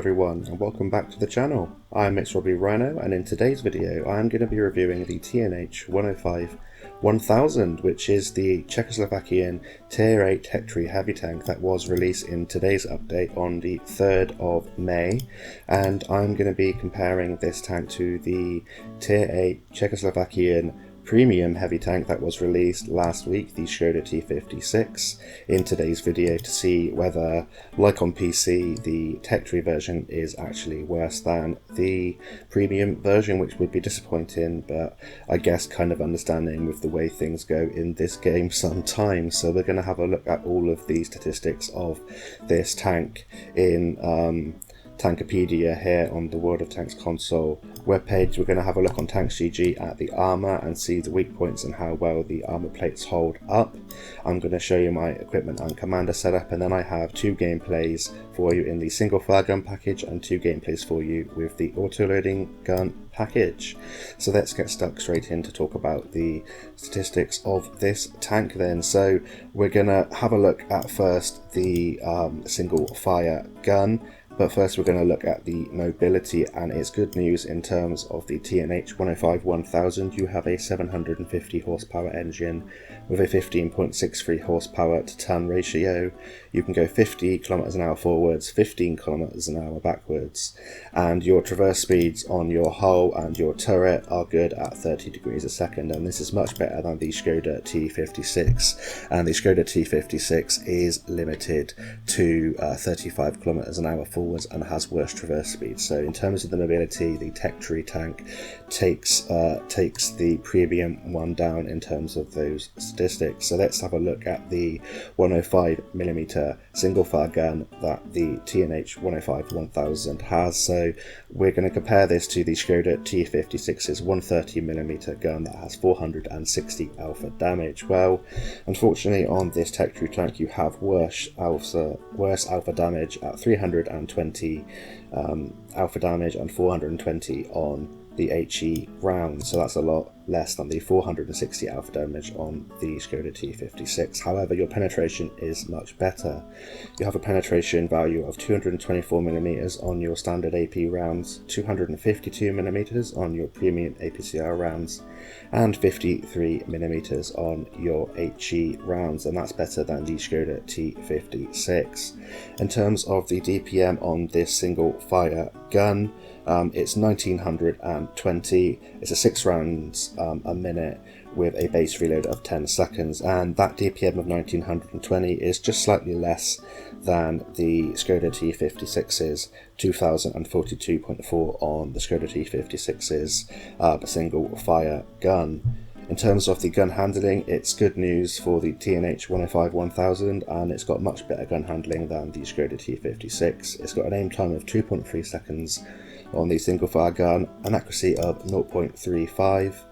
everyone and welcome back to the channel. I'm Mixed Rhino, and in today's video I am going to be reviewing the TNH 105 1000, which is the Czechoslovakian Tier 8 Heavy Tank that was released in today's update on the 3rd of May, and I'm going to be comparing this tank to the Tier 8 Czechoslovakian Premium Heavy Tank that was released last week, the Škoda T56, in today's video to see whether, like on PC, the Tech Tree version is actually worse than the Premium version, which would be disappointing, but I guess kind of understanding with the way things go in this game sometimes. So we're going to have a look at all of the statistics of this tank in Tankopedia here on the World of Tanks console webpage. We're going to have a look on TanksGG at the armour and see the weak points and how well the armour plates hold up. I'm going to show you my equipment and commander setup, and then I have 2 gameplays for you in the single fire gun package and 2 gameplays for you with the autoloading gun package. So let's get stuck straight in to talk about the statistics of this tank then. So we're going to have a look at first the single fire gun. But first we're going to look at the mobility, and it's good news in terms of the TNH 105 1000. You have a 750 horsepower engine with a 15.63 horsepower to ton ratio. You can go 50 km/h forwards, 15 km/h backwards, and your traverse speeds on your hull and your turret are good at 30 degrees a second, and this is much better than the Škoda T56, and the Škoda T56 is limited to 35 km/h forwards and has worse traverse speed. So in terms of the mobility, the Tech Tree tank takes the premium one down in terms of those statistics. So let's have a look at the 105mm single fire gun that the TNH 105 1000 has. So we're going to compare this to the Škoda T56's 130mm gun that has 460 alpha damage. Well, unfortunately on this Tech Tree tank you have worse alpha damage at 320 alpha damage and 420 on the HE round, so that's a lot less than the 460 alpha damage on the Škoda T56. However, your penetration is much better. You have a penetration value of 224mm on your standard AP rounds, 252mm on your premium APCR rounds, and 53mm on your HE rounds, and that's better than the Škoda T56. In terms of the DPM on this single fire gun, it's 1920. It's a 6 rounds a minute with a base reload of 10 seconds, and that DPM of 1920 is just slightly less than the Škoda T56's 2042.4 on the Škoda T56's single fire gun. In terms of the gun handling, it's good news for the TNH 105 1000, and it's got much better gun handling than the Škoda T56. It's got an aim time of 2.3 seconds on the single fire gun, an accuracy of 0.35,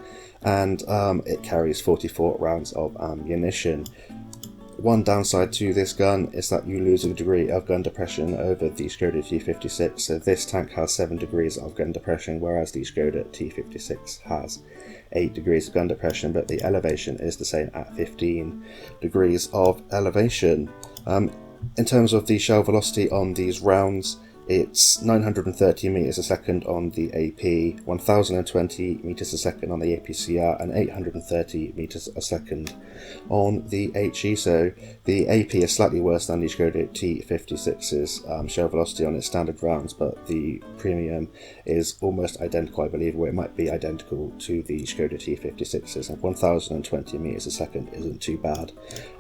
and it carries 44 rounds of ammunition. One downside to this gun is that you lose a degree of gun depression over the Škoda T56. So this tank has 7 degrees of gun depression, whereas the Škoda T56 has 8 degrees of gun depression, but the elevation is the same at 15 degrees of elevation. In terms of the shell velocity on these rounds, it's 930 meters a second on the AP, 1020 meters a second on the APCR, and 830 meters a second on the HE. So the AP is slightly worse than the Škoda T56's shell velocity on its standard rounds, but the premium is almost identical, I believe, or it might be identical to the Škoda T56's, and 1020 meters a second isn't too bad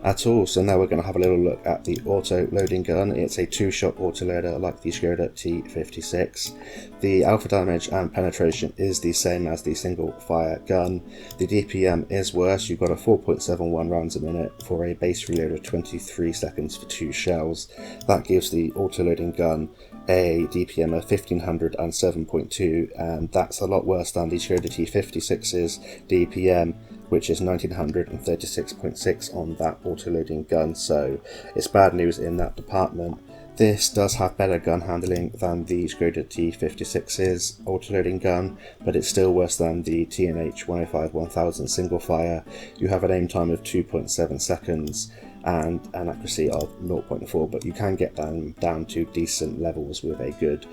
at all. So now we're going to have a little look at the auto-loading gun. It's a 2-shot autoloader like the Škoda T56. The alpha damage and penetration is the same as the single fire gun. The DPM is worse. You've got a 4.71 rounds a minute for a base reload of 23 seconds for 2 shells. That gives the autoloading gun a DPM of 1507.2, and that's a lot worse than the Škoda T56's DPM, which is 1936.6 on that autoloading gun. So it's bad news in that department. This does have better gun handling than the Škoda T56's autoloading gun, but it's still worse than the TNH 105 1000 single fire. You have an aim time of 2.7 seconds, and an accuracy of 0.4, but you can get them down to decent levels with a good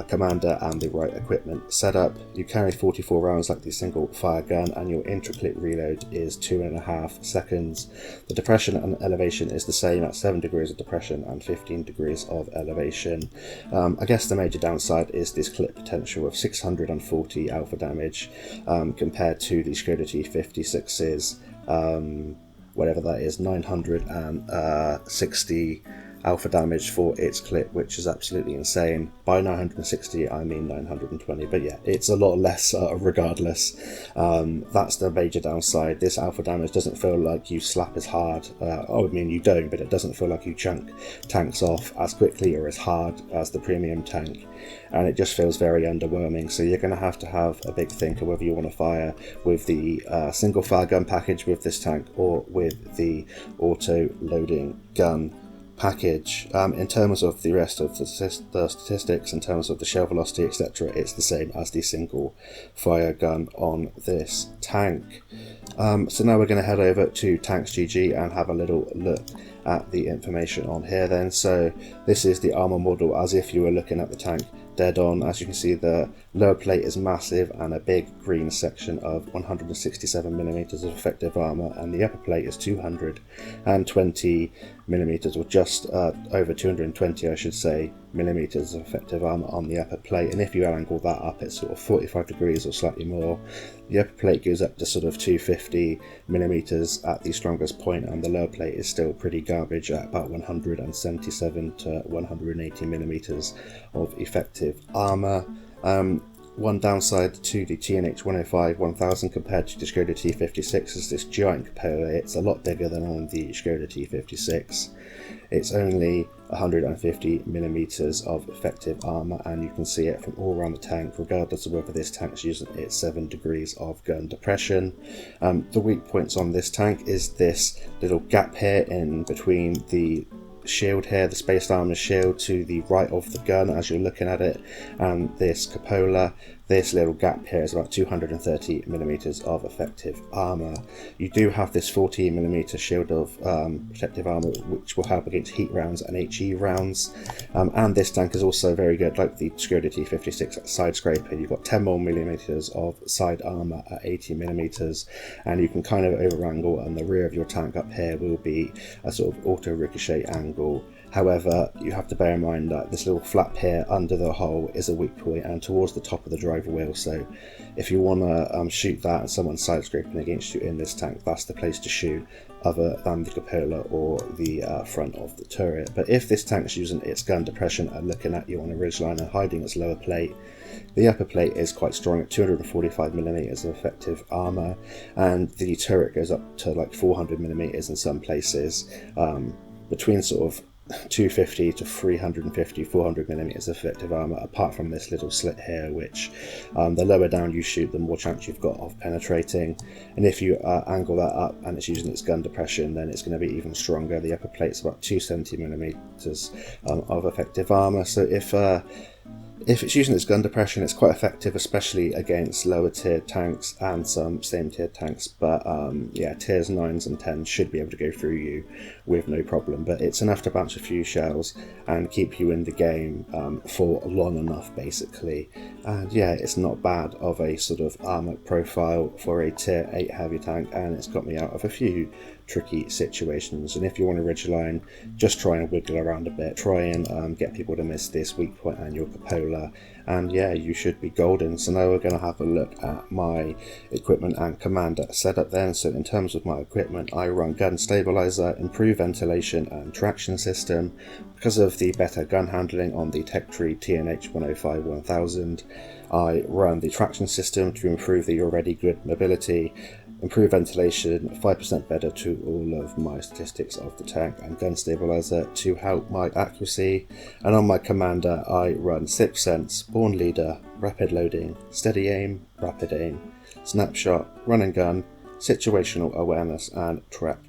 commander and the right equipment setup. You carry 44 rounds like the single fire gun, and your intra-clip reload is 2.5 seconds. The depression and elevation is the same at 7 degrees of depression and 15 degrees of elevation. I guess the major downside is this clip potential of 640 alpha damage compared to the Škoda T56's whatever that is, 960 alpha damage for its clip, which is absolutely insane. By 960 I mean 920, but yeah, it's a lot less regardless. That's the major downside. This alpha damage doesn't feel like you slap as hard. I mean, you don't, but it doesn't feel like you chunk tanks off as quickly or as hard as the premium tank, and it just feels very underwhelming. So you're going to have a big think of whether you want to fire with the single fire gun package with this tank or with the auto-loading gun package. In terms of the rest of the statistics, in terms of the shell velocity, etc., it's the same as the single fire gun on this tank. So now we're going to head over to Tanks GG and have a little look at the information on here then. So this is the armor model as if you were looking at the tank dead on. As you can see, the lower plate is massive and a big green section of 167mm of effective armor, and the upper plate is 220mm, or just over 220 I should say, millimeters of effective armor on the upper plate. And if you angle that up, it's sort of 45 degrees or slightly more. The upper plate goes up to sort of 250mm at the strongest point, and the lower plate is still pretty garbage at about 177 to 180mm of effective armor. One downside to the TNH 105-1000 compared to the Škoda T56 is this giant cupola. It's a lot bigger than on the Škoda T56. It's only 150mm of effective armor, and you can see it from all around the tank, regardless of whether this tank's using its 7 degrees of gun depression. The weak points on this tank is this little gap here in between the shield here, the spaced armor shield to the right of the gun as you're looking at it, and this cupola. This little gap here is about 230mm of effective armor. You do have this 40mm shield of protective armor, which will help against heat rounds and HE rounds. And this tank is also very good, like the Škoda T56 side scraper. You've got 10 more millimeters of side armor at 80mm, and you can kind of over angle, and the rear of your tank up here will be a sort of auto ricochet angle. However, you have to bear in mind that this little flap here under the hull is a weak point and towards the top of the driver wheel, so if you want to shoot that and someone's side scraping against you in this tank, that's the place to shoot, other than the cupola or the front of the turret. But if this tank's using its gun depression and looking at you on a ridgeline and hiding its lower plate, the upper plate is quite strong at 245mm of effective armor, and the turret goes up to like 400mm in some places, between sort of 250 to 350, 400mm of effective armor, apart from this little slit here, which the lower down you shoot, the more chance you've got of penetrating. And if you angle that up and it's using its gun depression, then it's going to be even stronger. The upper plate's about 270mm of effective armor. So if it's using its gun depression, it's quite effective, especially against lower tier tanks and some same tier tanks. But yeah, tiers 9s and 10s should be able to go through you with no problem. But it's enough to bounce a few shells and keep you in the game for long enough, basically. And yeah, it's not bad of a sort of armor profile for a tier 8 heavy tank, and it's got me out of a few tricky situations. And if you want a ridgeline, just try and wiggle around a bit, try and get people to miss this weak point and your cupola, and yeah, you should be golden. So now we're going to have a look at my equipment and commander setup then. So in terms of my equipment, I run gun stabilizer, improved ventilation and traction system. Because of the better gun handling on the TNH 105-1000, I run the traction system to improve the already good mobility, improved ventilation, 5% better to all of my statistics of the tank, and gun stabilizer to help my accuracy. And on my commander, I run 6 Sense, Born Leader, Rapid Loading, Steady Aim, Rapid Aim, Snapshot, Run and Gun, Situational Awareness, and Track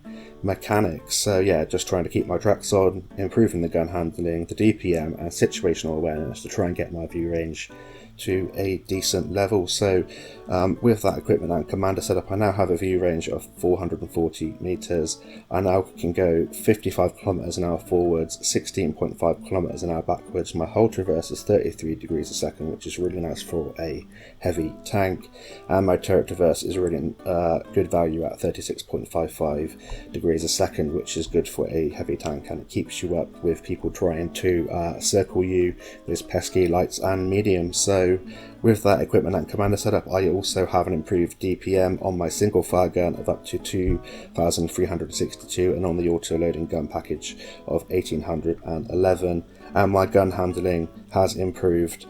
Mechanics. So yeah, just trying to keep my tracks on, improving the gun handling, the DPM and situational awareness to try and get my view range to a decent level. So with that equipment and commander setup, I now have a view range of 440 meters. I now can go 55 kilometers an hour forwards, 16.5 kilometers an hour backwards. My hull traverse is 33 degrees a second, which is really nice for a heavy tank, and my turret traverse is really good value at 36.55 degrees a second, which is good for a heavy tank, and it keeps you up with people trying to circle you, those pesky lights and mediums. So with that equipment and commander setup, I also have an improved DPM on my single fire gun of up to 2,362, and on the auto-loading gun package of 1,811, and my gun handling has improved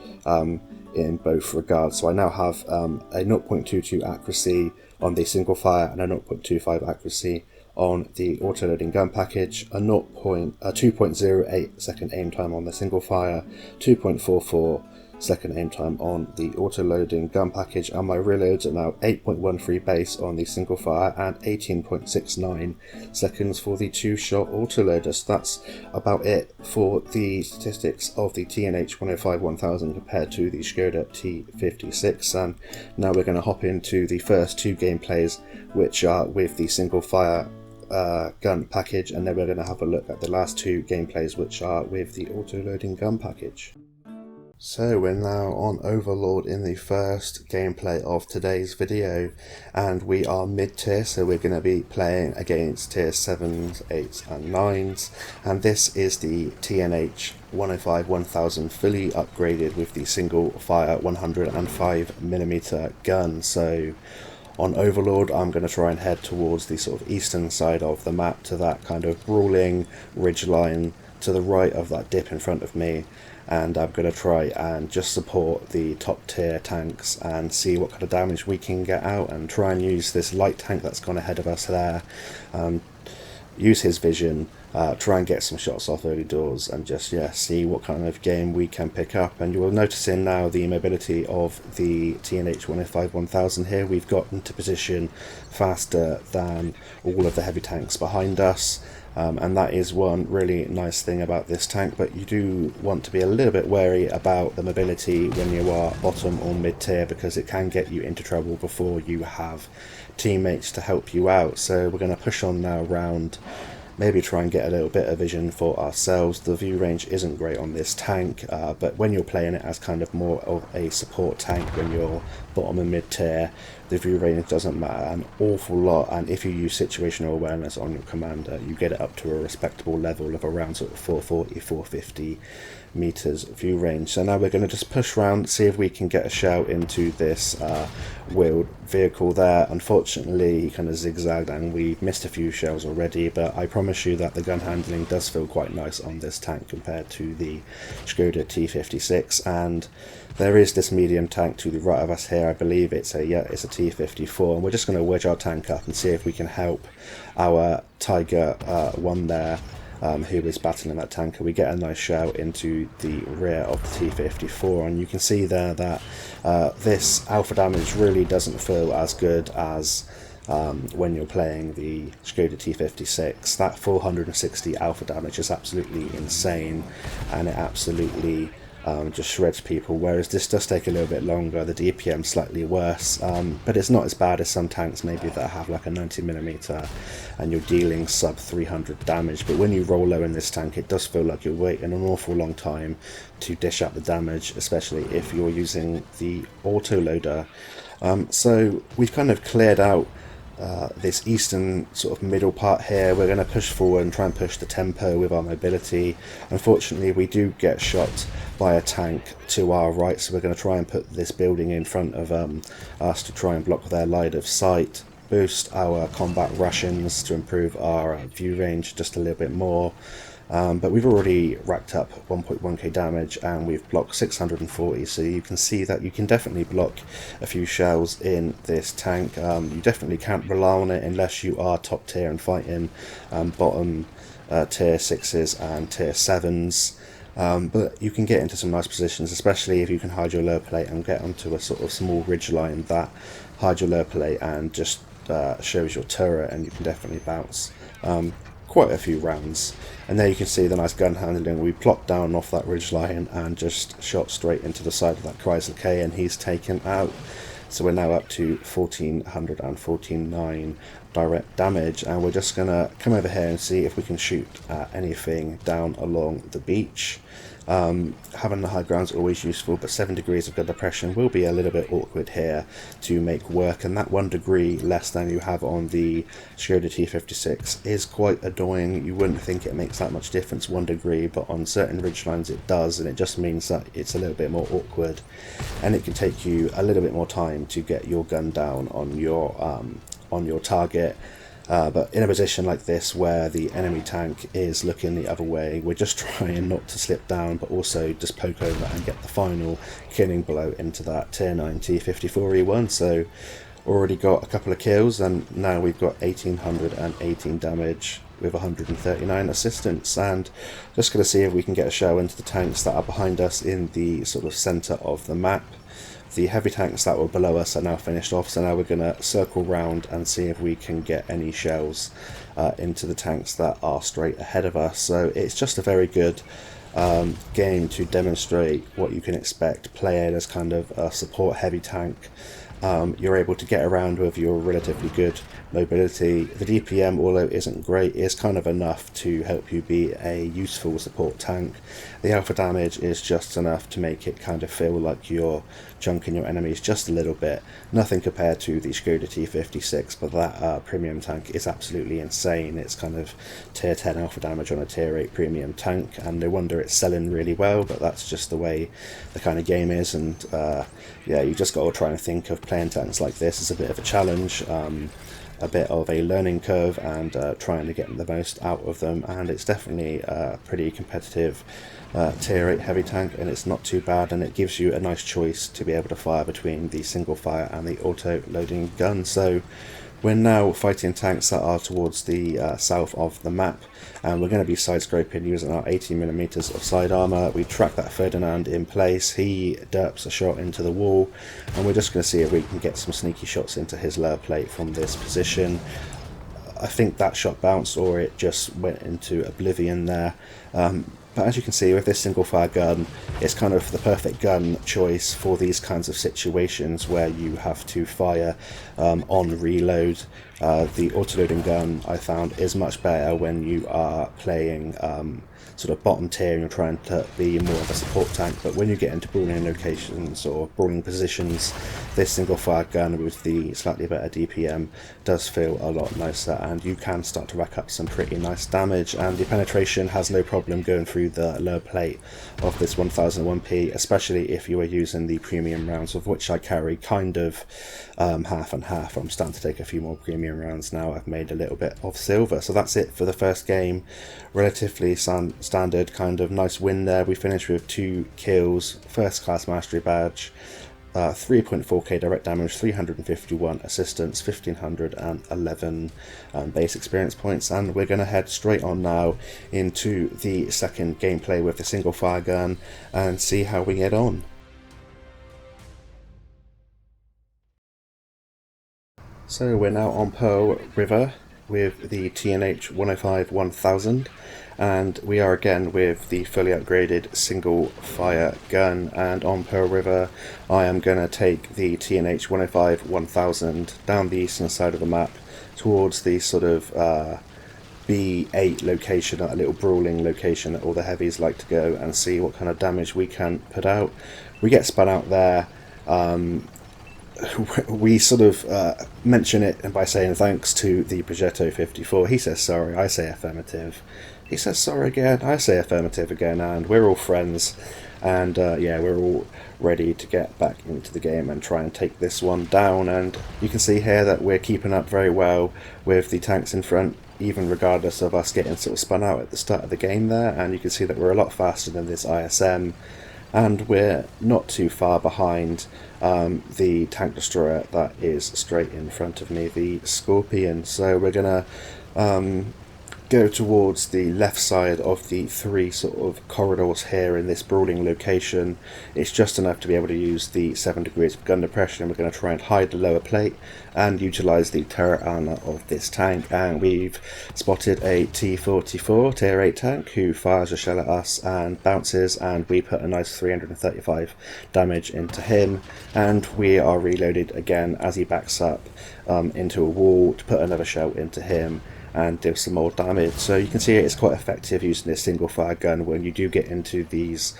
in both regards. So I now have a 0.22 accuracy on the single fire and a 0.25 accuracy on the auto-loading gun package, a 2.08 second aim time on the single fire, 2.44 second aim time on the auto-loading gun package, and my reloads are now 8.13 base on the single fire and 18.69 seconds for the two-shot autoloader. So that's about it for the statistics of the TNH 105-1000 compared to the Škoda T56. And now we're going to hop into the first two gameplays, which are with the single fire gun package, and then we're going to have a look at the last two gameplays, which are with the auto-loading gun package. So we're now on Overlord in the first gameplay of today's video, and we are mid-tier, so we're going to be playing against tier 7s, 8s and 9s, and this is the TNH 105-1000 fully upgraded with the single fire 105mm gun. So on Overlord, I'm going to try and head towards the sort of eastern side of the map, to that kind of brawling ridge line to the right of that dip in front of me, and I'm going to try and just support the top tier tanks and see what kind of damage we can get out, and try and use this light tank that's gone ahead of us there, use his vision, try and get some shots off early doors, and just see what kind of game we can pick up. And you will notice in now the mobility of the TNH 105-1000 here. We've got into position faster than all of the heavy tanks behind us. And that is one really nice thing about this tank, but you do want to be a little bit wary about the mobility when you are bottom or mid tier, because it can get you into trouble before you have teammates to help you out. So we're going to push on now round, maybe try and get a little bit of vision for ourselves. The view range isn't great on this tank, but when you're playing it as kind of more of a support tank, when you're bottom and mid tier, the view range doesn't matter an awful lot, and if you use situational awareness on your commander, you get it up to a respectable level of around sort of 440-450 meters view range. So now we're going to just push around, see if we can get a shell into this wheeled vehicle there. Unfortunately, he kind of zigzagged and we missed a few shells already, but I promise you that the gun handling does feel quite nice on this tank compared to the Škoda T56. And there is this medium tank to the right of us here. I believe it's a T54, and we're just going to wedge our tank up and see if we can help our Tiger 1 there, who is battling that tanker. We get a nice shell into the rear of the T54, and you can see there that this alpha damage really doesn't feel as good as when you're playing the Škoda T56. That 460 alpha damage is absolutely insane, and it absolutely just shreds people, whereas this does take a little bit longer. The DPM slightly worse, but it's not as bad as some tanks maybe that have like a 90mm and you're dealing sub 300 damage. But when you roll low in this tank, it does feel like you're waiting an awful long time to dish out the damage, especially if you're using the autoloader. So we've kind of cleared out this eastern sort of middle part here. We're going to push forward and try and push the tempo with our mobility. Unfortunately, we do get shot by a tank to our right, so we're going to try and put this building in front of us to try and block their line of sight, boost our combat rations to improve our view range just a little bit more. But we've already racked up 1.1k damage and we've blocked 640, so you can see that you can definitely block a few shells in this tank. You definitely can't rely on it unless you are top tier and fighting bottom tier 6s and tier 7s. But you can get into some nice positions, especially if you can hide your lower plate and get onto a sort of small ridge line that hide your lower plate and just shows your turret, and you can definitely bounce quite a few rounds. And there you can see the nice gun handling. We plopped down off that ridgeline and just shot straight into the side of that Chrysler K, and he's taken out. So we're now up to 1449 direct damage, and we're just going to come over here and see if we can shoot at anything down along the beach. Having the high ground is always useful, but 7 degrees of gun depression will be a little bit awkward here to make work, and that 1 degree less than you have on the Škoda T56 is quite annoying. You wouldn't think it makes that much difference, 1 degree, but on certain ridgelines it does, and it just means that it's a little bit more awkward, and it can take you a little bit more time to get your gun down on your target. But in a position like this where the enemy tank is looking the other way, we're just trying not to slip down, but also just poke over and get the final killing blow into that Tier 9 T54E1. So already got a couple of kills, and now we've got 1818 damage with 139 assistance, and just going to see if we can get a shell into the tanks that are behind us in the sort of centre of the map. The heavy tanks that were below us are now finished off, so now we're going to circle round and see if we can get any shells into the tanks that are straight ahead of us. So it's just a very good game to demonstrate what you can expect playing as kind of a support heavy tank. You're able to get around with your relatively good mobility. The DPM, although it isn't great, is kind of enough to help you be a useful support tank. The alpha damage is just enough to make it kind of feel like you're chunking your enemies just a little bit. Nothing compared to the Škoda T56, but that premium tank is absolutely insane. It's kind of tier 10 alpha damage on a tier 8 premium tank, and no wonder it's selling really well, but that's just the way the kind of game is. And yeah, you just got to try and think of playing tanks like this as a bit of a challenge, a bit of a learning curve, and trying to get the most out of them. And it's definitely a pretty competitive tier 8 heavy tank, and it's not too bad, and it gives you a nice choice to be able to fire between the single fire and the auto loading gun. So we're now fighting tanks that are towards the south of the map, and we're going to be side scraping using our 18mm of side armour. We track that Ferdinand in place, he derps a shot into the wall, and we're just going to see if we can get some sneaky shots into his lower plate from this position. I think that shot bounced, or it just went into oblivion there. But as you can see, with this single fire gun, it's kind of the perfect gun choice for these kinds of situations where you have to fire on reload. The autoloading gun, I found, is much better when you are playing sort of bottom tier and you're trying to be more of a support tank, but when you get into brawling locations or brawling positions, this single fire gun with the slightly better DPM does feel a lot nicer, and you can start to rack up some pretty nice damage, and the penetration has no problem going through the lower plate of this 1001p, especially if you are using the premium rounds, of which I carry kind of half and half. I'm starting to take a few more premium rounds now. I've made a little bit of silver. So that's it for the first game. Relatively standard kind of nice win there. We finished with 2 kills, first class mastery badge, 3.4k direct damage, 351 assistance, 1511 base experience points, and we're going to head straight on now into the second gameplay with the single fire gun and see how we get on. So we're now on Pearl River with the TNH 105-1000, and we are again with the fully upgraded single fire gun, and on Pearl River I am going to take the TNH 105-1000 down the eastern side of the map towards the sort of B8 location, a little brawling location that all the heavies like to go, and see what kind of damage we can put out. We get spun out there. We sort of mention it by saying thanks to the Progetto 54. He says sorry, I say affirmative. He says sorry again, I say affirmative again, and we're all friends. And yeah, we're all ready to get back into the game and try and take this one down. And you can see here that we're keeping up very well with the tanks in front, even regardless of us getting sort of spun out at the start of the game there. And you can see that we're a lot faster than this ISM, and we're not too far behind the tank destroyer that is straight in front of me, the Scorpion. So we're gonna go towards the left side of the three sort of corridors here in this brawling location, it's just enough to be able to use the 7 degrees of gun depression, and we're going to try and hide the lower plate and utilise the turret armour of this tank. And we've spotted a T44 Tier 8 tank who fires a shell at us and bounces, and we put a nice 335 damage into him, and we are reloaded again as he backs up into a wall to put another shell into him and deal some more damage. So you can see it's quite effective using this single fire gun when you do get into these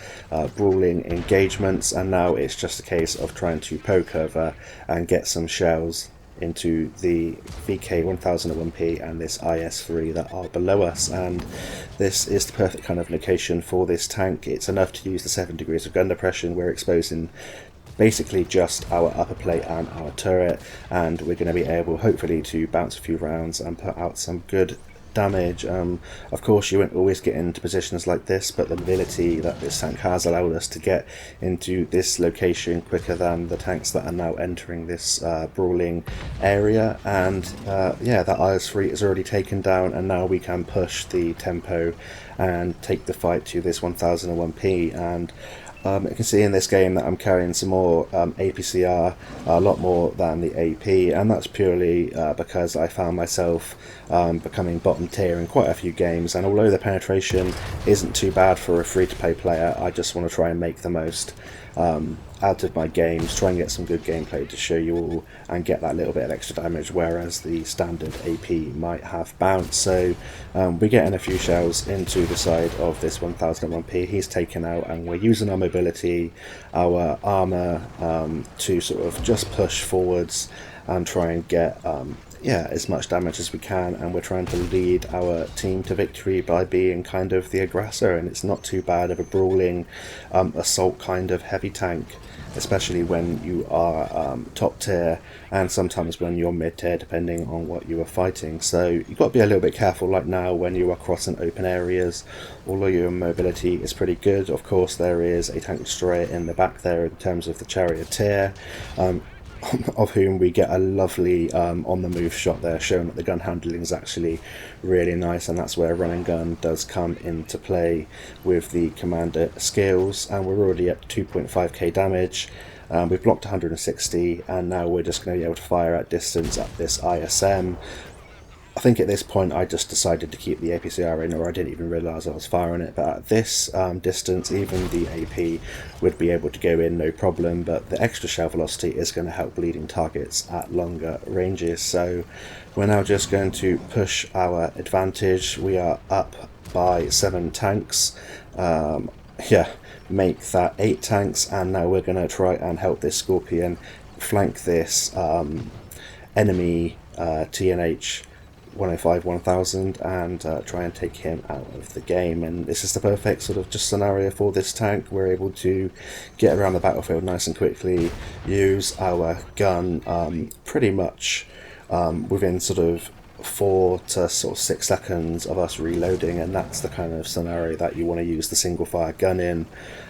brawling engagements, and now it's just a case of trying to poke over and get some shells into the VK1001P and this IS3 that are below us. And this is the perfect kind of location for this tank. It's enough to use the 7 degrees of gun depression. We're exposing basically just our upper plate and our turret, and we're going to be able hopefully to bounce a few rounds and put out some good damage. Of course you won't always get into positions like this, but the mobility that this tank has allowed us to get into this location quicker than the tanks that are now entering this brawling area. And yeah, that IS3 is already taken down, and now we can push the tempo and take the fight to this 1001P. And you can see in this game that I'm carrying some more APCR, a lot more than the AP, and that's purely because I found myself becoming bottom tier in quite a few games, and although the penetration isn't too bad for a free-to-play player, I just want to try and make the most out of my games, try and get some good gameplay to show you all and get that little bit of extra damage, whereas the standard AP might have bounce. So we're getting a few shells into the side of this 1001P. He's taken out, and we're using our mobility, our armour to sort of just push forwards and try and get yeah, as much damage as we can, and we're trying to lead our team to victory by being kind of the aggressor. And it's not too bad of a brawling assault kind of heavy tank, especially when you are top tier, and sometimes when you're mid tier, depending on what you are fighting. So you've got to be a little bit careful like now when you are crossing open areas. Although your mobility is pretty good, of course there is a tank destroyer in the back there in terms of the charioteer, of whom we get a lovely on the move shot there, showing that the gun handling is actually really nice, and that's where run and gun does come into play with the commander skills. And we're already at 2.5k damage. We've blocked 160, and now we're just going to be able to fire at distance at this ISM. I think at this point I just decided to keep the APCR in, or I didn't even realise I was firing it, but at this distance even the AP would be able to go in no problem, but the extra shell velocity is going to help bleeding targets at longer ranges. So we're now just going to push our advantage. We are up by 7 tanks, yeah, make that 8 tanks, and now we're going to try and help this Scorpion flank this enemy TNH 105-1000 and try and take him out of the game. And this is the perfect sort of just scenario for this tank. We're able to get around the battlefield nice and quickly, use our gun pretty much within sort of 4 to sort of 6 seconds of us reloading, and that's the kind of scenario that you want to use the single fire gun in.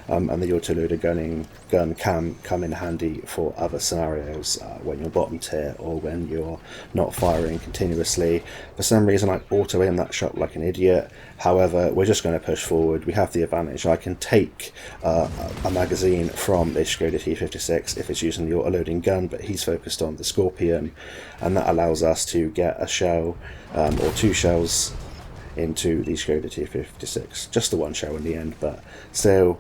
And the autoloading gun can come in handy for other scenarios when you're bottom tier or when you're not firing continuously. For some reason I auto aim that shot like an idiot. However, we're just going to push forward. We have the advantage. I can take a magazine from the Škoda T56 if it's using the autoloading gun, but he's focused on the Scorpion, and that allows us to get a shell or 2 shells into the Škoda T56. Just the 1 shell in the end, but still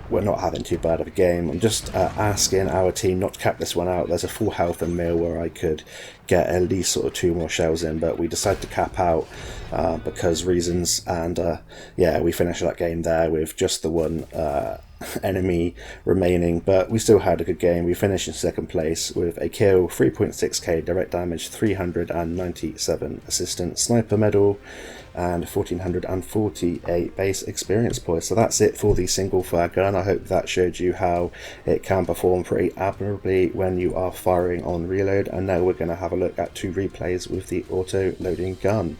we're not having too bad of a game. I'm just asking our team not to cap this one out. There's a full health and meal where I could get at least sort of 2 more shells in, but we decided to cap out because reasons, and yeah, we finished that game there with just the 1 enemy remaining, but we still had a good game. We finished in 2nd place with a kill, 3.6k direct damage, 397 assistant sniper medal, and 1448 base experience points. So that's it for the single fire gun. I hope that showed you how it can perform pretty admirably when you are firing on reload. And now we're going to have a look at 2 replays with the auto loading gun.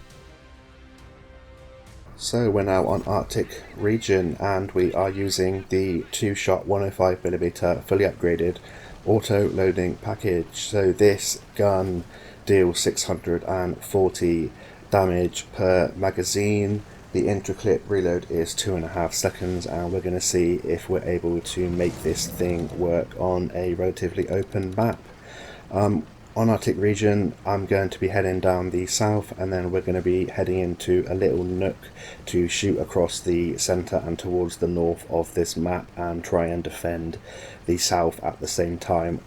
So we're now on Arctic region, and we are using the 2-shot 105mm fully upgraded auto loading package. So this gun deals 640 damage per magazine. The intra-clip reload is 2.5 seconds, and we're going to see if we're able to make this thing work on a relatively open map. On our tick region, I'm going to be heading down the south, and then we're going to be heading into a little nook to shoot across the centre and towards the north of this map and try and defend the south at the same time,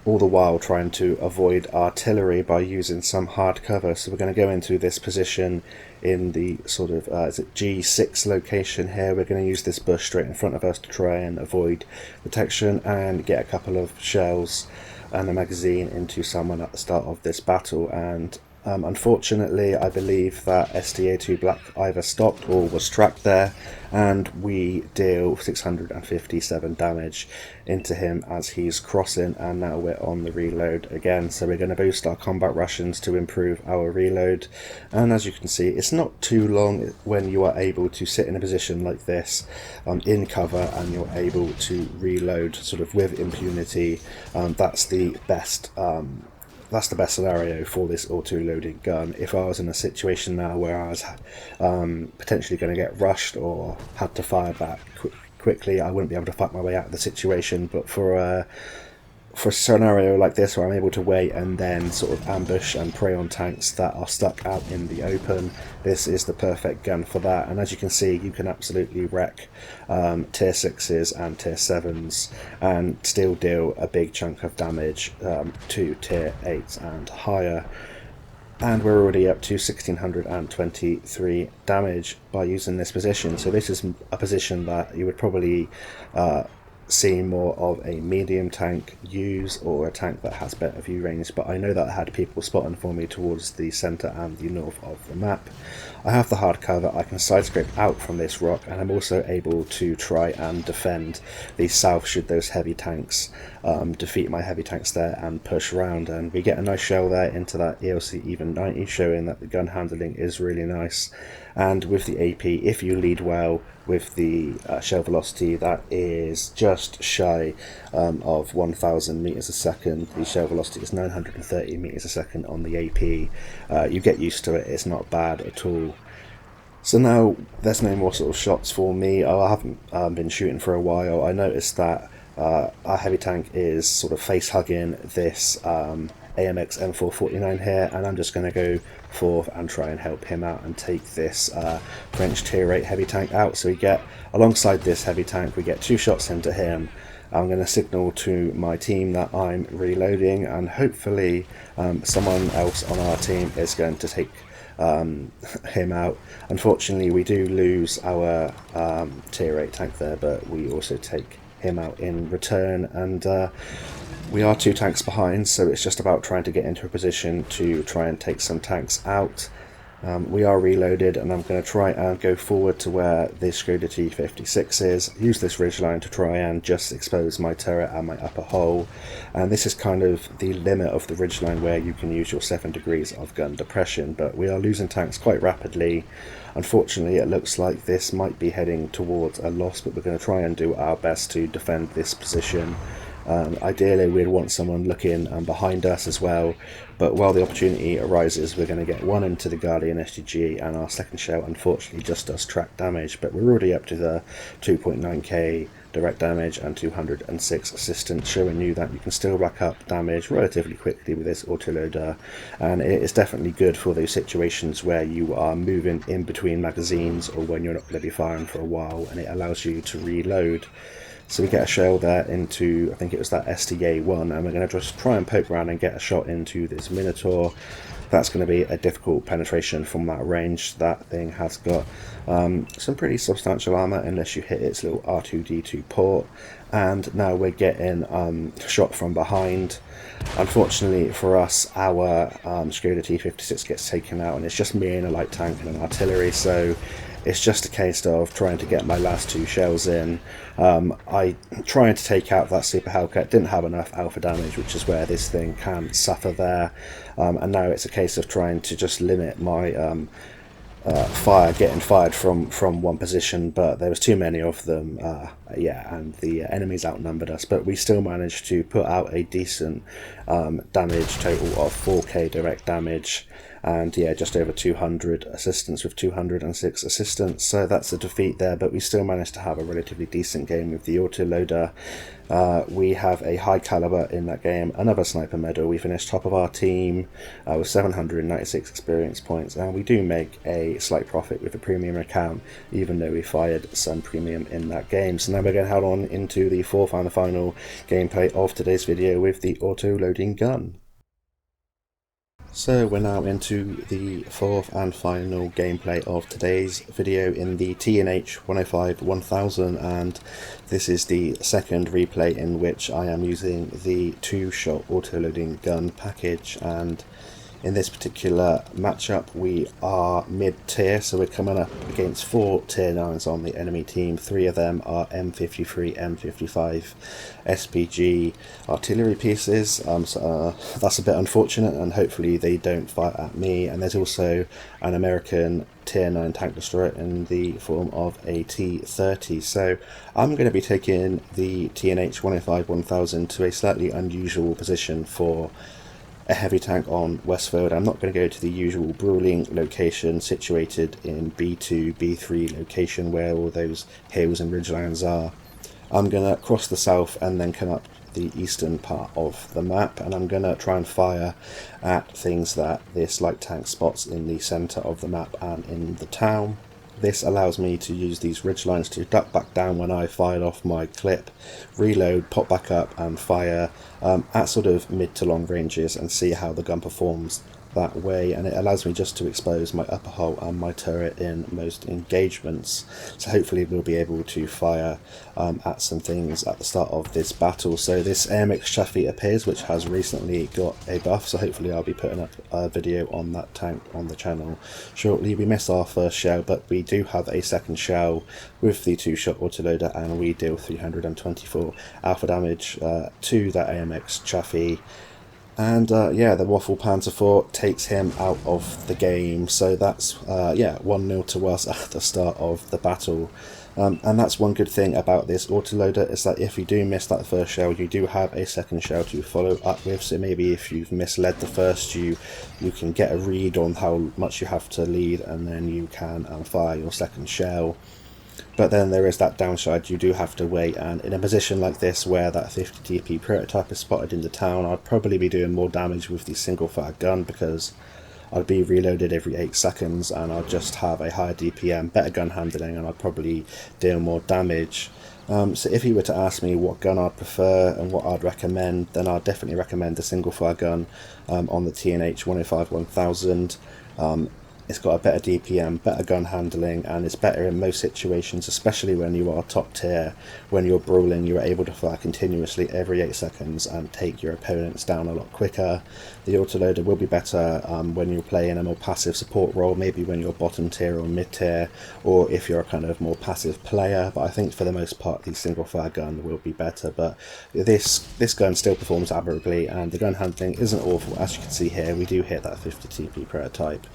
all the while trying to avoid artillery by using some hard cover. So we're going to go into this position in the sort of is it G6 location here. We're going to use this bush straight in front of us to try and avoid detection and get a couple of shells and a magazine into someone at the start of this battle. And unfortunately, I believe that STA2 Black either stopped or was trapped there, and we deal 657 damage into him as he's crossing, and now we're on the reload again. So we're going to boost our combat rations to improve our reload, and as you can see, it's not too long when you are able to sit in a position like this in cover and you're able to reload sort of with impunity. That's the best scenario for this auto-loading gun. If I was in a situation now where I was potentially going to get rushed or had to fire back quickly, I wouldn't be able to fight my way out of the situation. But for a scenario like this where I'm able to wait and then sort of ambush and prey on tanks that are stuck out in the open, this is the perfect gun for that. And as you can see, you can absolutely wreck tier 6s and tier 7s and still deal a big chunk of damage to tier 8s and higher. And we're already up to 1623 damage by using this position. So this is a position that you would probably see more of a medium tank use, or a tank that has better view range, but I know that I had people spotting for me towards the centre and the north of the map. I have the hard cover, I can side scrape out from this rock, and I'm also able to try and defend the south should those heavy tanks defeat my heavy tanks there and push around. And we get a nice shell there into that ELC even 90, showing that the gun handling is really nice. And with the AP, if you lead well with the shell velocity, that is just shy of 1000 meters a second. The shell velocity is 930 meters a second on the AP. You get used to it, it's not bad at all. So now there's no more sort of shots for me. I haven't been shooting for a while. I noticed that our heavy tank is sort of face hugging this AMX M449 here, and I'm just going to go forth and try and help him out and take this French Tier 8 heavy tank out. So we get, alongside this heavy tank, we get 2 shots into him. I'm going to signal to my team that I'm reloading, and hopefully someone else on our team is going to take him out. Unfortunately, we do lose our Tier 8 tank there, but we also take him out in return, and we are 2 tanks behind, so it's just about trying to get into a position to try and take some tanks out. We are reloaded, and I'm going to try and go forward to where the Škoda T56 is, use this ridgeline to try and just expose my turret and my upper hull. And this is kind of the limit of the ridgeline where you can use your 7 degrees of gun depression, but we are losing tanks quite rapidly. Unfortunately, it looks like this might be heading towards a loss, but we're going to try and do our best to defend this position. Ideally, we'd want someone looking behind us as well, but while the opportunity arises, we're going to get 1 into the Guardian SGG, and our second shell unfortunately just does track damage, but we're already up to the 2.9k direct damage and 206 assistance, showing you that you can still rack up damage relatively quickly with this autoloader. And it is definitely good for those situations where you are moving in between magazines, or when you're not going to be firing for a while, and it allows you to reload. So we get a shell there into, I think it was that STA1, and we're going to just try and poke around and get a shot into this Minotaur. That's going to be a difficult penetration from that range. That thing has got some pretty substantial armor unless you hit its little R2D2 port. And now we're getting shot from behind. Unfortunately for us, our Škoda T56 gets taken out, and it's just me and a light tank and an artillery, so it's just a case of trying to get my last 2 shells in. I tried to take out that Super Hellcat, didn't have enough alpha damage, which is where this thing can suffer there. And now it's a case of trying to just limit my fire getting fired from one position, but there was too many of them, and the enemies outnumbered us, but we still managed to put out a decent damage total of 4k direct damage. and yeah, just over 200 assistants with 206 assistants. So that's a defeat there, but we still managed to have a relatively decent game with the autoloader. We have a high caliber in that game, another sniper medal. We finished top of our team with 796 experience points, and we do make a slight profit with a premium account, even though we fired some premium in that game. So now we're going to head on into the fourth and the final gameplay of today's video with the auto-loading gun. So we're now into the fourth and final gameplay of today's video in the TNH 105-1000, and this is the second replay in which I am using the 2-shot auto-loading gun package. And in this particular matchup we are mid-tier, so we're coming up against 4 tier 9s on the enemy team. 3 of them are M53, M55 SPG artillery pieces, so that's a bit unfortunate, and hopefully they don't fire at me. And there's also an American tier 9 tank destroyer in the form of a T30. So I'm going to be taking the TNH 105-1000 to a slightly unusual position for a heavy tank on Westfield. I'm not going to go to the usual brawling location situated in B2, B3 location where all those hills and ridgelines are. I'm going to cross the south and then come up the eastern part of the map, and I'm going to try and fire at things that this light tank spots in the centre of the map and in the town. This allows me to use these ridgelines to duck back down when I fired off my clip, reload, pop back up and fire at sort of mid to long ranges and see how the gun performs that way. And it allows me just to expose my upper hull and my turret in most engagements. So hopefully we'll be able to fire at some things at the start of this battle. So this AMX Chaffee appears, which has recently got a buff, so hopefully I'll be putting up a video on that tank on the channel shortly. We missed our first shell, but we do have a second shell with the 2-shot autoloader, and we deal 324 alpha damage to that AMX Chaffee. And yeah, the Waffle Panzer IV takes him out of the game. So that's yeah, 1-0 to us at the start of the battle. And that's one good thing about this autoloader, is that if you do miss that first shell, you do have a second shell to follow up with. So maybe if you've misled the first, you can get a read on how much you have to lead, and then you can fire your second shell. But then there is that downside, you do have to wait, and in a position like this where that 50 TP prototype is spotted in the town, I'd probably be doing more damage with the single fire gun, because I'd be reloaded every 8 seconds and I'd just have a higher DPM, better gun handling, and I'd probably deal more damage. So if you were to ask me what gun I'd prefer and what I'd recommend, then I'd definitely recommend the single fire gun on the TNH 105-1000. It's got a better DPM, better gun handling, and it's better in most situations, especially when you are top tier. When you're brawling, you're able to fire continuously every 8 seconds and take your opponents down a lot quicker. The autoloader will be better when you're playing a more passive support role, maybe when you're bottom tier or mid tier, or if you're a kind of more passive player. But I think for the most part the single fire gun will be better. But this gun still performs admirably, and the gun handling isn't awful. As you can see here, we do hit that 50 TP prototype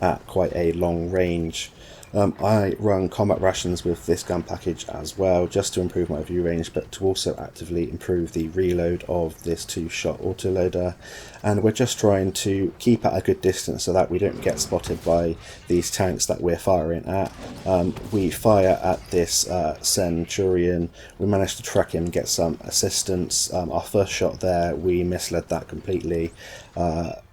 at quite a long range. I run combat rations with this gun package as well, just to improve my view range, but to also actively improve the reload of this 2-shot autoloader. And we're just trying to keep at a good distance so that we don't get spotted by these tanks that we're firing at. We fire at this Centurion. We managed to track him and get some assistance. Our first shot there, we misled that completely.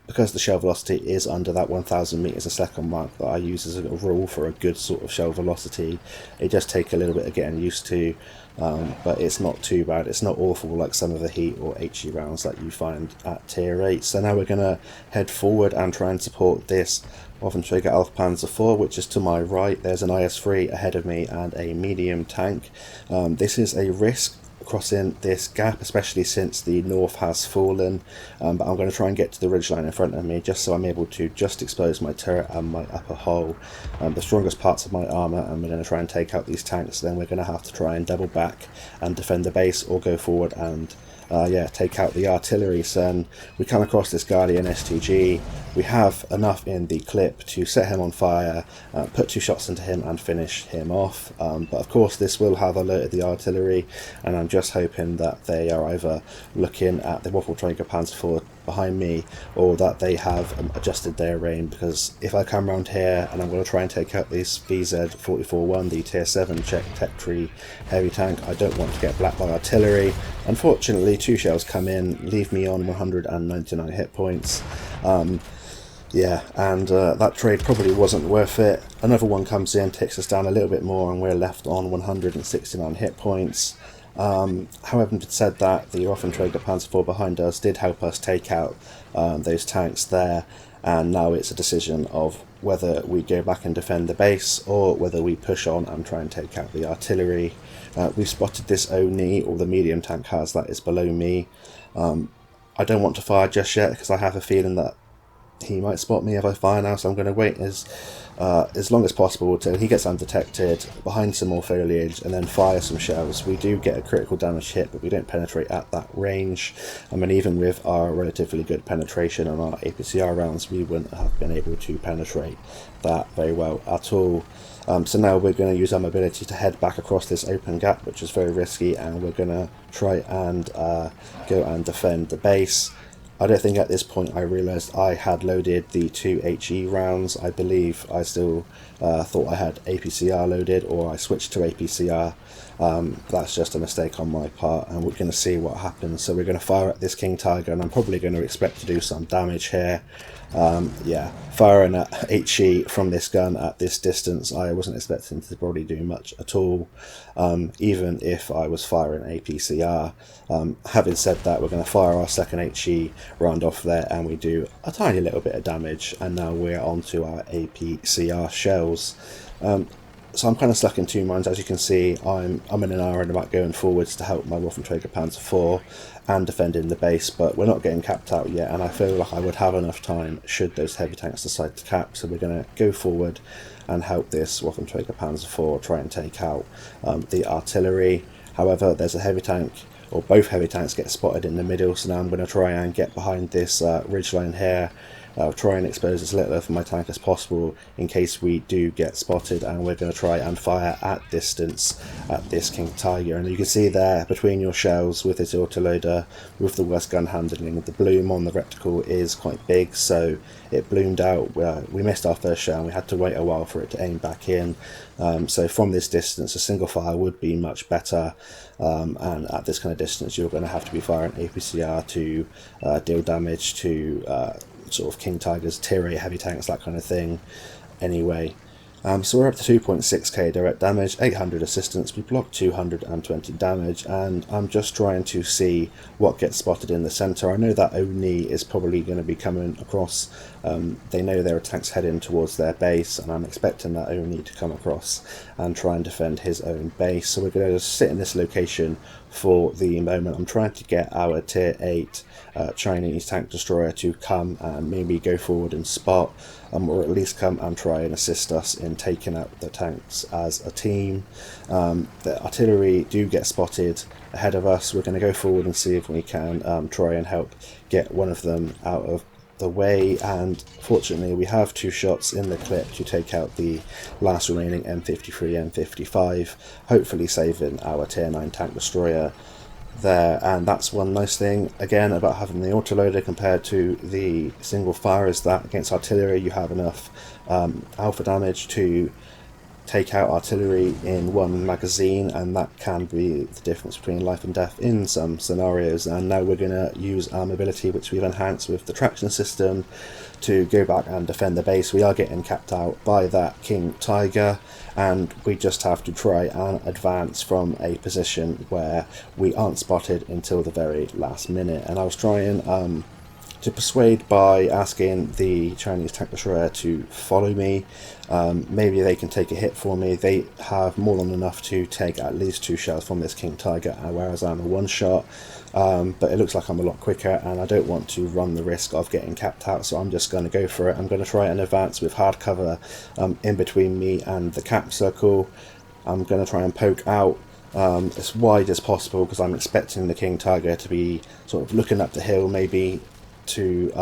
Because the shell velocity is under that 1000 meters a second mark that I use as a rule for a good sort of shell velocity, it does take a little bit of getting used to, but it's not too bad. It's not awful like some of the heat or HE rounds that you find at tier 8. So now we're going to head forward and try and support this Waffenträger Alpha Panzer IV, which is to my right. There's an IS-3 ahead of me and a medium tank. This is a risk crossing this gap, especially since the north has fallen, but I'm going to try and get to the ridgeline in front of me just so I'm able to just expose my turret and my upper hull, the strongest parts of my armour, and we're going to try and take out these tanks. Then we're going to have to try and double back and defend the base, or go forward and yeah, take out the artillery. So we come across this Guardian STG. we have enough in the clip to set him on fire, put 2 shots into him and finish him off. But of course this will have alerted the artillery, and I'm just hoping that they are either looking at the Waffenträger Panzer IV behind me, or that they have adjusted their aim, because if I come around here and I'm going to try and take out this VZ-44-1, the Tier 7 Czech Tech Heavy Tank, I don't want to get blacked by artillery. Unfortunately 2 shells come in, leave me on 199 hit points. Yeah, and that trade probably wasn't worth it. Another one comes in, takes us down a little bit more, and we're left on 169 hit points. However, it said that the Waffenträger Panzer IV behind us did help us take out those tanks there, and now it's a decision of whether we go back and defend the base or whether we push on and try and take out the artillery. We've spotted this Oni, or the medium tank has, that is below me. I don't want to fire just yet because I have a feeling that he might spot me if I fire now, so I'm going to wait as long as possible till he gets undetected behind some more foliage and then fire some shells. We do get a critical damage hit, but we don't penetrate at that range. I mean, even with our relatively good penetration on our APCR rounds, we wouldn't have been able to penetrate that very well at all. So now we're going to use our mobility to head back across this open gap, which is very risky, and we're going to try and go and defend the base. I don't think at this point I realised I had loaded the 2 HE rounds. I believe I still thought I had APCR loaded, or I switched to APCR. That's just a mistake on my part, and we're going to see what happens. So we're going to fire at this King Tiger, and I'm probably going to expect to do some damage here. Yeah, firing at HE from this gun at this distance, I wasn't expecting to probably do much at all, even if I was firing APCR. Having said that, we're going to fire our second HE round off there, and we do a tiny little bit of damage, and now we're on to our APCR shells. So I'm kind of stuck in 2 minds. As you can see, I'm in an iron about going forwards to help my Waffenträger Panzer IV and defending the base, but we're not getting capped out yet, and I feel like I would have enough time should those heavy tanks decide to cap. So we're going to go forward and help this Waffenträger Panzer IV try and take out the artillery. However, there's a heavy tank, or both heavy tanks get spotted in the middle, so now I'm going to try and get behind this ridgeline here. Try and expose as little of my tank as possible in case we do get spotted, and we're going to try and fire at distance at this King Tiger. And you can see there between your shells with this autoloader, with the worst gun handling, the bloom on the reticle is quite big, so it bloomed out. We missed our first shell and we had to wait a while for it to aim back in. So from this distance a single fire would be much better, and at this kind of distance you're going to have to be firing APCR to deal damage to sort of King Tigers, Tier 8 heavy tanks, that kind of thing. Anyway, so we're up to 2.6k direct damage, 800 assistance, we blocked 220 damage, and I'm just trying to see what gets spotted in the centre. I know that Oni is probably going to be coming across. They know there are tanks heading towards their base, and I'm expecting that Oni to come across and try and defend his own base. So we're going to just sit in this location for the moment. I'm trying to get our Tier 8 Chinese tank destroyer to come and maybe go forward and spot, or at least come and try and assist us in taking out the tanks as a team. The artillery do get spotted ahead of us. We're going to go forward and see if we can try and help get one of them out of the way, and fortunately we have 2 shots in the clip to take out the last remaining M53, M55, hopefully saving our Tier 9 tank destroyer there. And that's one nice thing again about having the autoloader compared to the single fire, is that against artillery you have enough alpha damage to take out artillery in one magazine, and that can be the difference between life and death in some scenarios. And now we're going to use our mobility, which we've enhanced with the traction system, to go back and defend the base. We are getting capped out by that King Tiger, and we just have to try and advance from a position where we aren't spotted until the very last minute. And I was trying to persuade by asking the Chinese tank destroyer to follow me. Maybe they can take a hit for me. They have more than enough to take at least 2 shells from this King Tiger, whereas I'm a 1 shot. But it looks like I'm a lot quicker, and I don't want to run the risk of getting capped out, so I'm just going to go for it. I'm going to try and advance with hard cover in between me and the cap circle. I'm going to try and poke out as wide as possible, because I'm expecting the King Tiger to be sort of looking up the hill, maybe to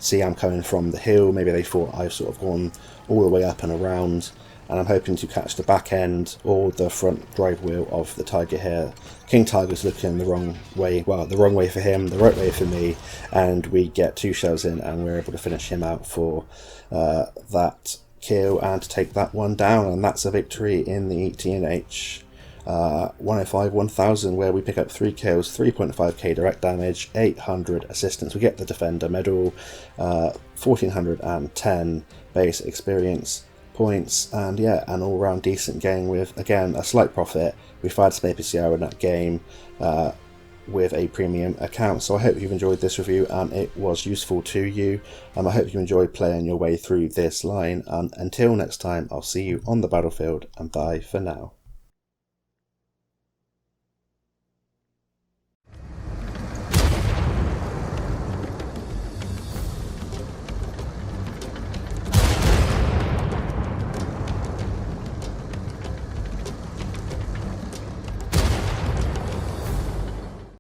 see I'm coming from the hill. Maybe they thought I've sort of gone all the way up and around, and I'm hoping to catch the back end or the front drive wheel of the Tiger here. King Tiger's looking the wrong way, well, the wrong way for him, the right way for me, and we get 2 shells in and we're able to finish him out for that kill and to take that one down. And that's a victory in the TNH 105-1000, where we pick up 3 kills, 3.5k direct damage, 800 assistance. We get the Defender medal, 1410 base experience points, and yeah, an all-round decent game with, again, a slight profit. We fired some APCR in that game with a premium account. So I hope you've enjoyed this review and it was useful to you. I hope you enjoyed playing your way through this line, and until next time, I'll see you on the battlefield, and bye for now.